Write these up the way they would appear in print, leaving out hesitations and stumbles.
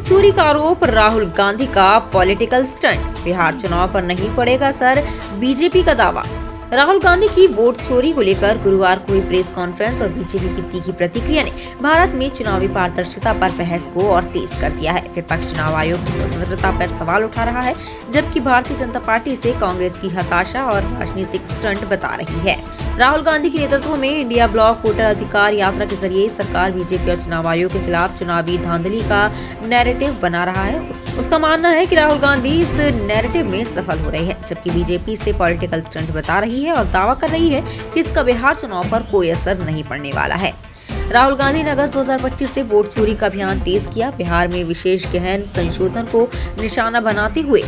चोरी का आरोप, राहुल गांधी का पॉलिटिकल स्टंट, बिहार चुनाव पर नहीं पड़ेगा असर, बीजेपी का दावा। राहुल गांधी की वोट चोरी को लेकर गुरुवार को हुई प्रेस कॉन्फ्रेंस और बीजेपी की तीखी प्रतिक्रिया ने भारत में चुनावी पारदर्शिता पर बहस को और तेज कर दिया है। विपक्ष चुनाव आयोग की स्वतंत्रता पर सवाल उठा रहा है, जबकि भारतीय जनता पार्टी इसे कांग्रेस की हताशा और राजनीतिक स्टंट बता रही है। राहुल गांधी के नेतृत्व में इंडिया ब्लॉक वोटर अधिकार यात्रा के जरिए सरकार बीजेपी और चुनाव आयोग के खिलाफ चुनावी धांधली का नैरेटिव बना रहा है। उसका मानना है कि राहुल गांधी इस नैरेटिव में सफल हो रहे हैं, जबकि बीजेपी इसे पॉलिटिकल स्टंट बता रही है और दावा कर रही है कि इसका बिहार चुनाव पर कोई असर नहीं पड़ने वाला है। राहुल गांधी ने अगस्त 2025 से वोट चोरी का अभियान तेज किया। बिहार में विशेष गहन संशोधन को निशाना बनाते हुए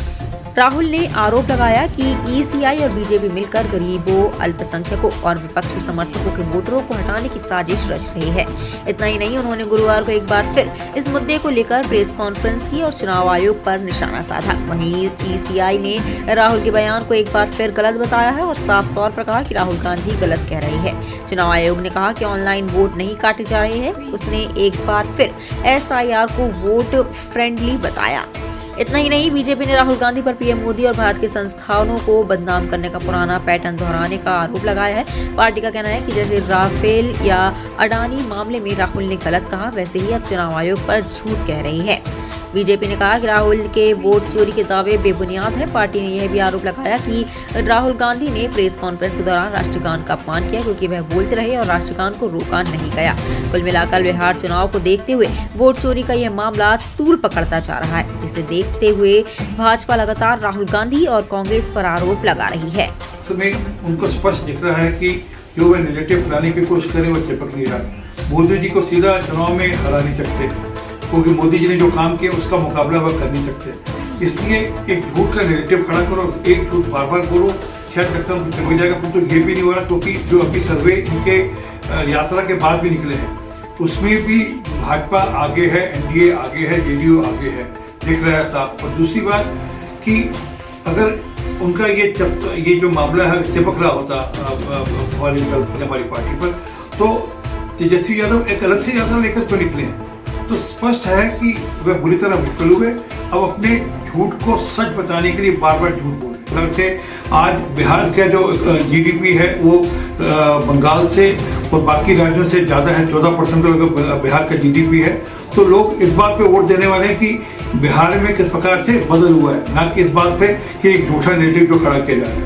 राहुल ने आरोप लगाया कि ईसीआई और बीजेपी मिलकर गरीबों, अल्पसंख्यकों और विपक्षी समर्थकों के वोटरों को हटाने की साजिश रच रही है। इतना ही नहीं, उन्होंने गुरुवार को एक बार फिर इस मुद्दे को लेकर प्रेस कॉन्फ्रेंस की और चुनाव आयोग पर निशाना साधा। वहीं ईसीआई ने राहुल के बयान को एक बार फिर गलत बताया है और साफ तौर पर कहा कि राहुल गांधी गलत कह रहे हैं। चुनाव आयोग ने कहा कि ऑनलाइन वोट नहीं काटे जा रहे हैं। उसने एक बार फिर एसआईआर को वोट फ्रेंडली बताया। इतना ही नहीं, बीजेपी ने राहुल गांधी पर पीएम मोदी और भारत के संस्थानों को बदनाम करने का पुराना पैटर्न दोहराने का आरोप लगाया है। पार्टी का कहना है कि जैसे राफेल या अडानी मामले में राहुल ने गलत कहा, वैसे ही अब चुनाव आयोग पर झूठ कह रही है। बीजेपी ने कहा कि राहुल के वोट चोरी के दावे बेबुनियाद है। पार्टी ने यह भी आरोप लगाया कि राहुल गांधी ने प्रेस कॉन्फ्रेंस के दौरान राष्ट्रगान का अपमान किया, क्योंकि वह बोलते रहे और राष्ट्रगान को रोका नहीं गया। कुल मिलाकर बिहार चुनाव को देखते हुए वोट चोरी का यह मामला तूल पकड़ता जा रहा है, जिसे देखते हुए भाजपा लगातार राहुल गांधी और कांग्रेस पर आरोप लगा रही है। उनको स्पष्ट दिख रहा है कि जो वे नेगेटिव लाने की कोशिश करें वो चिपक नहीं रहा। मोदी जी को सीधा चुनाव में हरा नहीं सकते, क्योंकि मोदी जी ने जो काम किया उसका मुकाबला वह कर नहीं सकते। इसलिए एक झूठ का नेगेटिव खड़ा करो, एक झूठ बार बार बोलो, शायद लगता है चिपक जाएगा। तो ये भी नहीं हो रहा, क्योंकि जो अभी सर्वे इनके यात्रा के बाद भी निकले हैं उसमें भी भाजपा आगे है, एनडीए आगे है, जेडीयू आगे है, दिख रहा है साफ। और दूसरी बात कि अगर उनका ये जो मामला है चिपक रहा होता हमारी पार्टी पर, तो तेजस्वी यादव एक अलग से यात्रा लेकर तो निकले हैं। तो स्पष्ट है कि वह बुरी तरह विफल हुए। अब अपने झूठ को सच बताने के लिए बार बार झूठ बोल रहे हैं। से आज बिहार का जो जीडीपी है वो बंगाल से और बाकी राज्यों से ज़्यादा है, 14% का बिहार का जीडीपी है। तो लोग इस बात पे वोट देने वाले हैं कि बिहार में किस प्रकार से बदल हुआ है, ना कि इस बात पे कि एक झूठा नेगेटिव जो खड़ा किया जा रहा है।